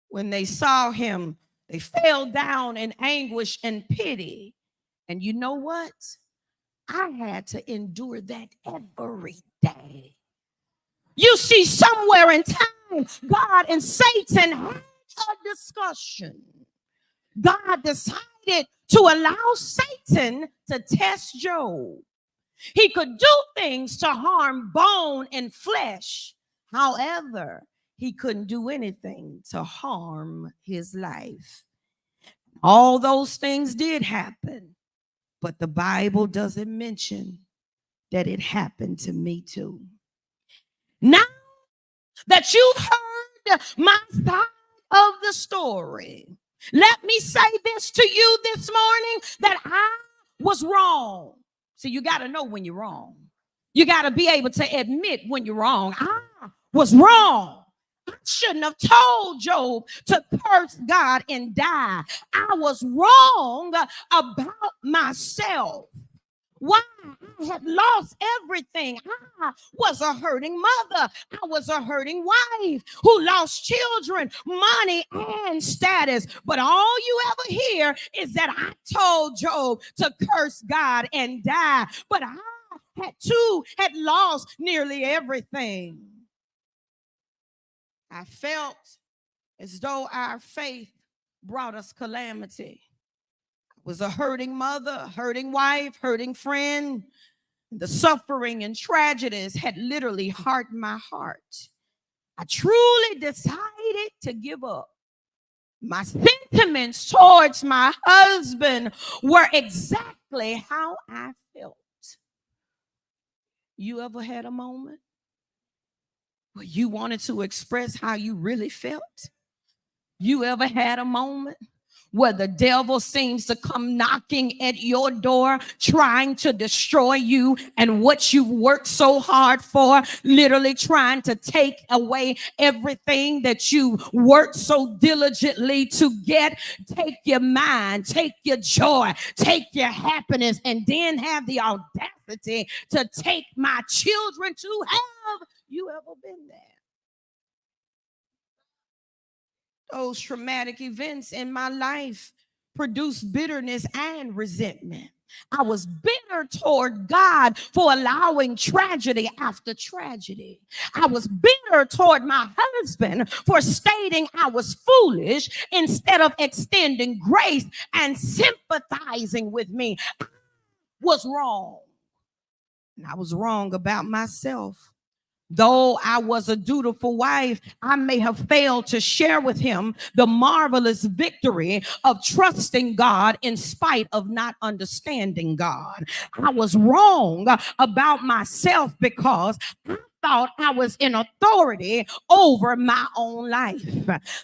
When they saw him, they fell down in anguish and pity. And you know what? I had to endure that every day. You see, somewhere in time, God and Satan had a discussion. God decided to allow Satan to test Job. He could do things to harm bone and flesh. However, he couldn't do anything to harm his life. All those things did happen, but the Bible doesn't mention that it happened to me too. Now that you've heard my side of the story, let me say this to you this morning, that I was wrong. So you got to know when you're wrong. You got to be able to admit when you're wrong. I was wrong. I shouldn't have told Job to curse God and die. I was wrong about myself. Why? I had lost everything. I was a hurting mother. I was a hurting wife who lost children, money, and status. But all you ever hear is that I told Job to curse God and die. But I had lost nearly everything. I felt as though our faith brought us calamity. Was a hurting mother, hurting wife, hurting friend. The suffering and tragedies had literally hardened my heart. I truly decided to give up. My sentiments towards my husband were exactly how I felt. You ever had a moment where you wanted to express how you really felt? You ever had a moment where the devil seems to come knocking at your door, trying to destroy you and what you've worked so hard for, literally trying to take away everything that you worked so diligently to get? Take your mind, take your joy, take your happiness, and then have the audacity to take my children to hell. You ever been there? Those traumatic events in my life produced bitterness and resentment. I was bitter toward God for allowing tragedy after tragedy. I was bitter toward my husband for stating I was foolish instead of extending grace and sympathizing with me. I was wrong. And I was wrong about myself. Though I was a dutiful wife, I may have failed to share with him the marvelous victory of trusting God in spite of not understanding God. I was wrong about myself because I thought I was in authority over my own life.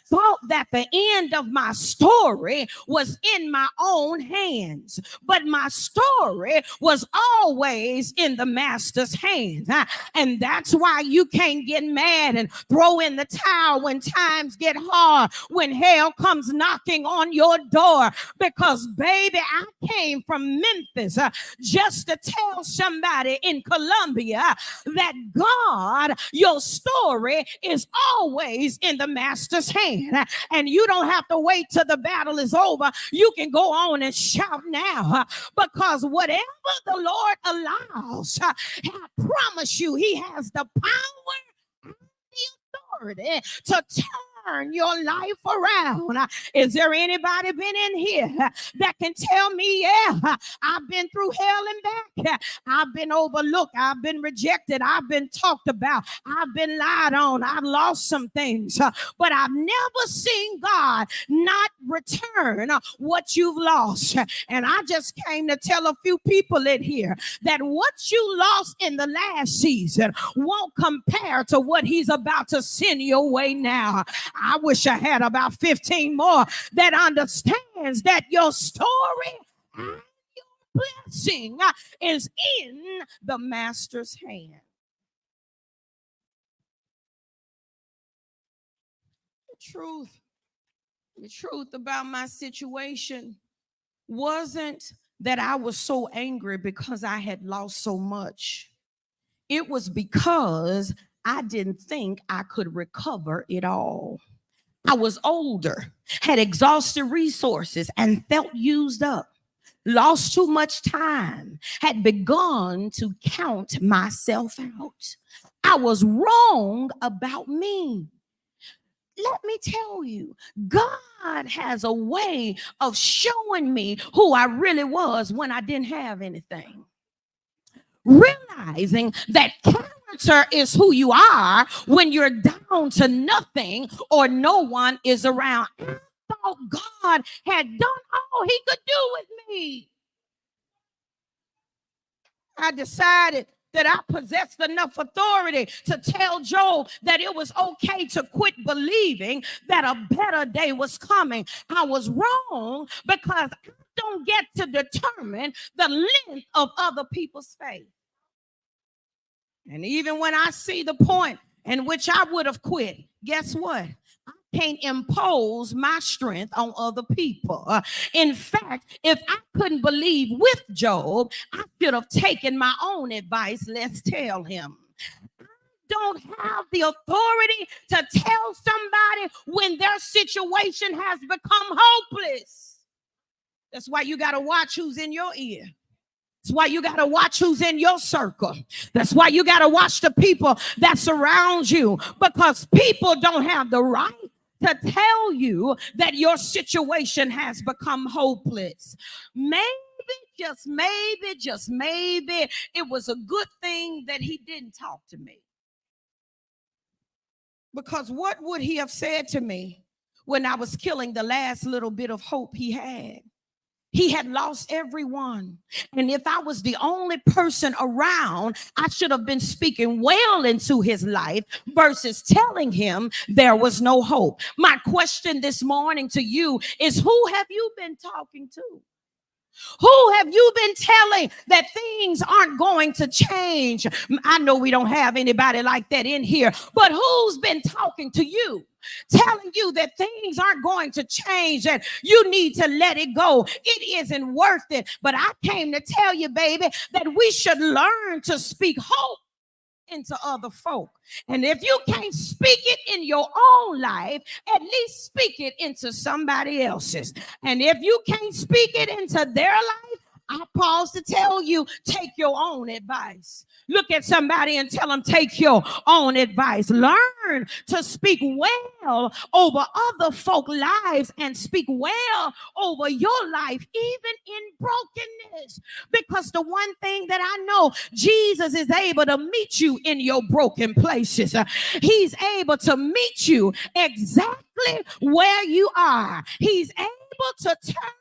Thought that the end of my story was in my own hands. But my story was always in the master's hands. And that's why you can't get mad and throw in the towel when times get hard, when hell comes knocking on your door. Because, baby, I came from Memphis just to tell somebody in Columbia that God, your story is always in the master's hand. And you don't have to wait till the battle is over. You can go on and shout now, because whatever the Lord allows, I promise you, he has the power and the authority to turn your life around. Is there anybody been in here that can tell me, yeah, I've been through hell and back. I've been overlooked. I've been rejected. I've been talked about. I've been lied on. I've lost some things, but I've never seen God not return what you've lost. And I just came to tell a few people in here that what you lost in the last season won't compare to what he's about to send your way now. I wish I had about 15 more that understands that your story and your blessing is in the master's hand. The truth about my situation wasn't that I was so angry because I had lost so much. It was because I didn't think I could recover it all. I was older, had exhausted resources, and felt used up. Lost too much time, had begun to count myself out. I was wrong about me. Let me tell you, God has a way of showing me who I really was when I didn't have anything. Realizing that character is who you are when you're down to nothing or no one is around. I thought God had done all he could do with me. I decided that I possessed enough authority to tell Job that it was okay to quit believing that a better day was coming. I was wrong because I don't get to determine the length of other people's faith. And even when I see the point in which I would have quit, guess what? I can't impose my strength on other people. In fact, if I couldn't believe with Job, I should have taken my own advice. Let's tell him. I don't have the authority to tell somebody when their situation has become hopeless. That's why you got to watch who's in your ear. That's why you got to watch who's in your circle. That's why you got to watch the people that surround you, because people don't have the right to tell you that your situation has become hopeless. Maybe, just maybe, it was a good thing that he didn't talk to me. Because what would he have said to me when I was killing the last little bit of hope he had? He had lost everyone. And if I was the only person around, I should have been speaking well into his life versus telling him there was no hope. My question this morning to you is, who have you been talking to? Who have you been telling that things aren't going to change? I know we don't have anybody like that in here, but who's been talking to you, telling you that things aren't going to change and you need to let it go? It isn't worth it. But I came to tell you, baby, that we should learn to speak hope into other folk. And if you can't speak it in your own life, at least speak it into somebody else's. And if you can't speak it into their life, I pause to tell you, take your own advice. Look at somebody and tell them, take your own advice. Learn to speak well over other folk lives and speak well over your life, even in brokenness. Because the one thing that I know, Jesus is able to meet you in your broken places. He's able to meet you exactly where you are. He's able to turn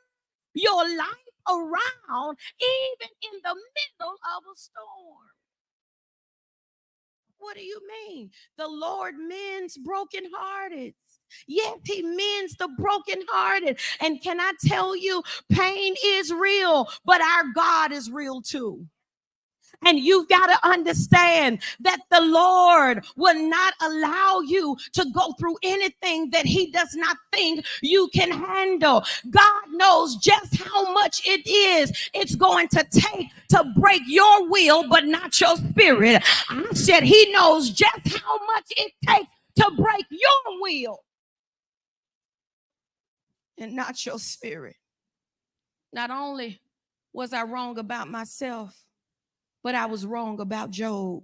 your life around even in the middle of a storm. What do you mean? The Lord mends brokenhearted. Yes, he mends the brokenhearted. And can I tell you, pain is real, but our God is real too. And you've got to understand that the Lord will not allow you to go through anything that he does not think you can handle. God knows just how much it is it's going to take to break your will, but not your spirit. I said he knows just how much it takes to break your will and not your spirit. Not only was I wrong about myself, but I was wrong about Job.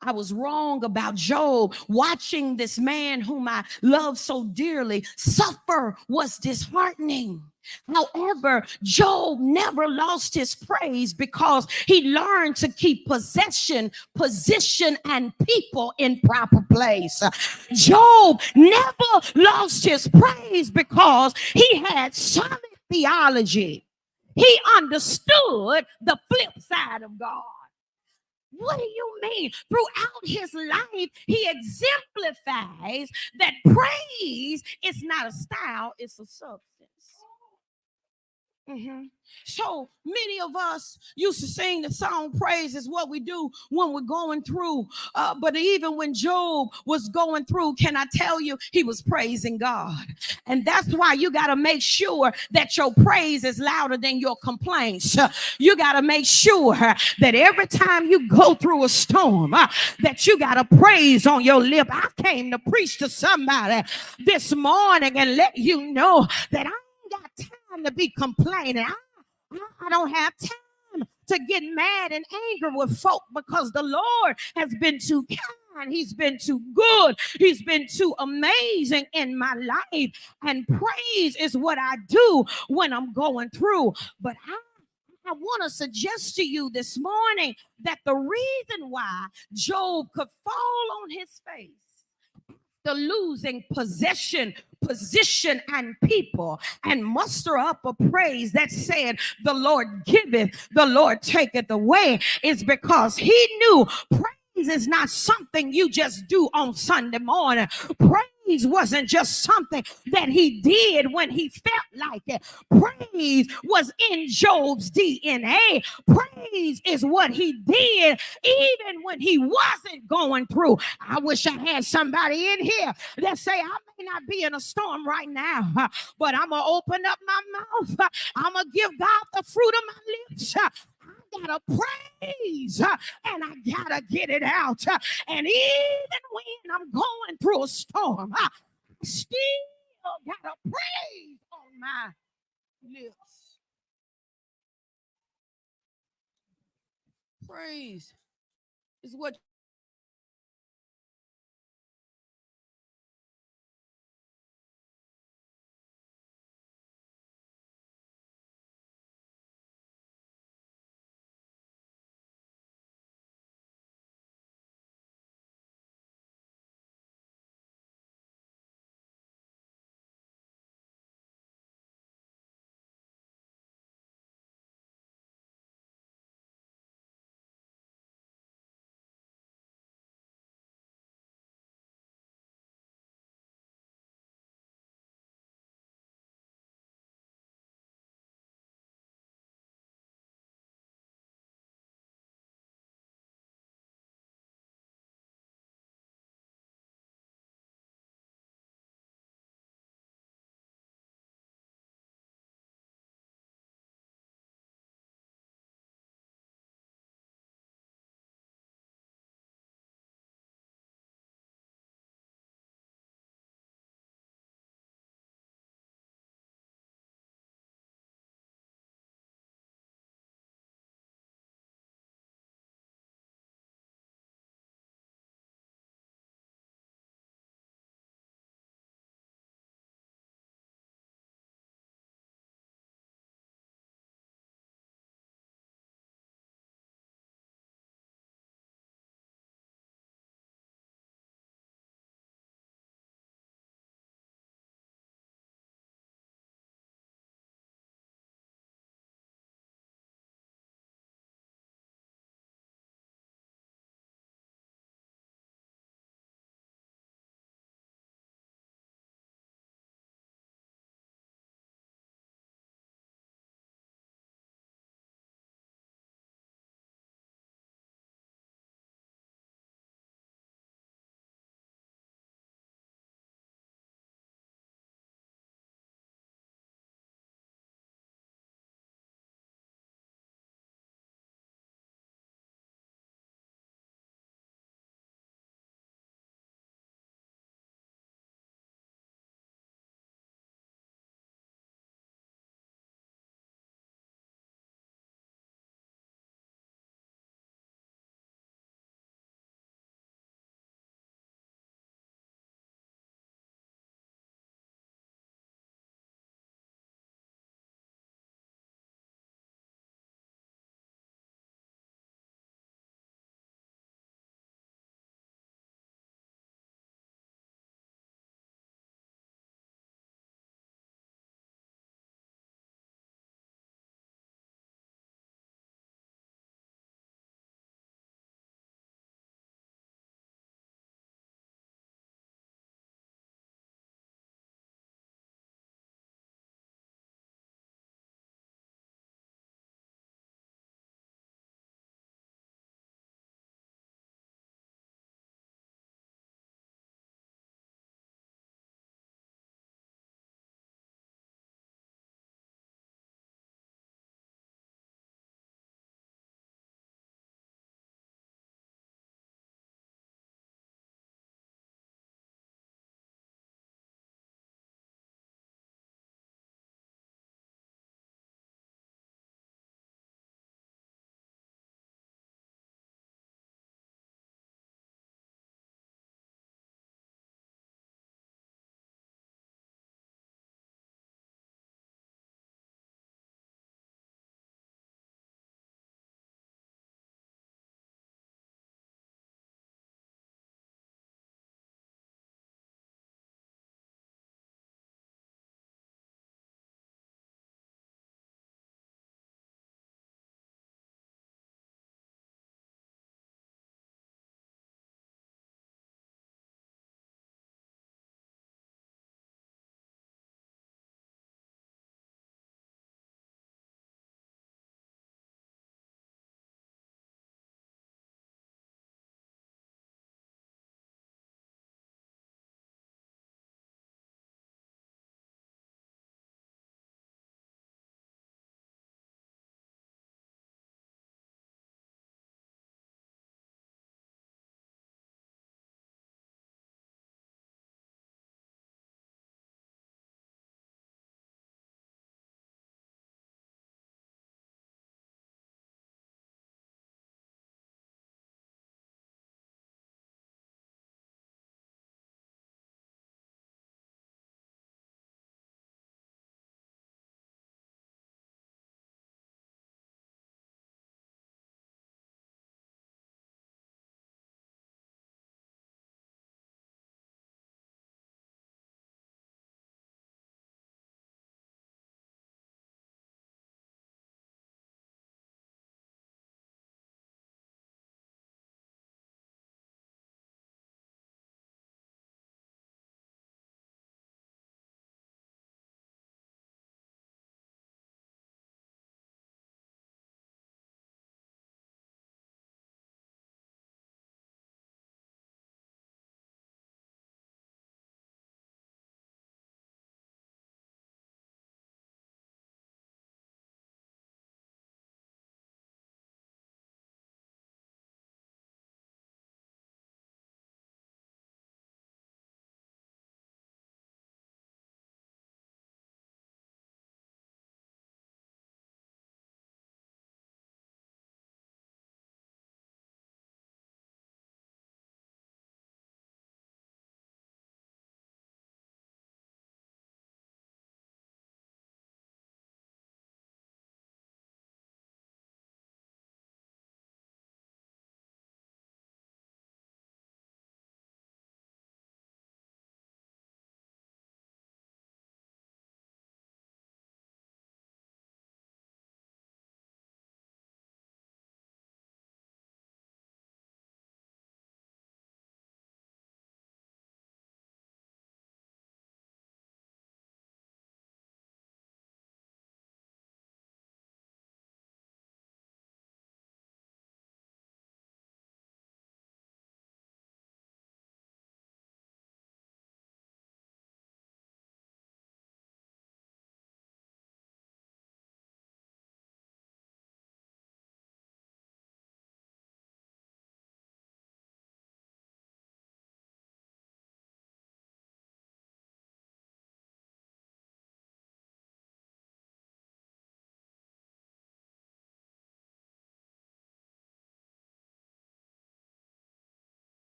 I was wrong about Job. Watching this man whom I love so dearly suffer was disheartening. However, Job never lost his praise because he learned to keep possession, position, and people in proper place. Job never lost his praise because he had solid theology. He understood the flip side of God. What do you mean? Throughout his life, he exemplifies that praise is not a style, it's a substance. Mhm. So many of us used to sing the song praise is what we do when we're going through. But even when Job was going through, can I tell you, he was praising God. And that's why you got to make sure that your praise is louder than your complaints. You got to make sure that every time you go through a storm, that you got a praise on your lip. I came to preach to somebody this morning and let you know that I ain't got time to be complaining. I don't have time to get mad and angry with folk because the Lord has been too kind. He's been too good. He's been too amazing in my life. And praise is what I do when I'm going through. But I want to suggest to you this morning that the reason why Job could fall on his face, the losing possession, position, and people, and muster up a praise that said, "The Lord giveth, the Lord taketh away," is because he knew praise is not something you just do on Sunday morning. Praise wasn't just something that he did when he felt like it. Praise was in Job's DNA. Praise is what he did even when he wasn't going through. I wish I had somebody in here that say, I may not be in a storm right now, but I'm going to open up my mouth. I'm going to give God the fruit of my lips. I gotta praise and I gotta get it out. And even when I'm going through a storm, I still gotta praise on my lips. Praise is what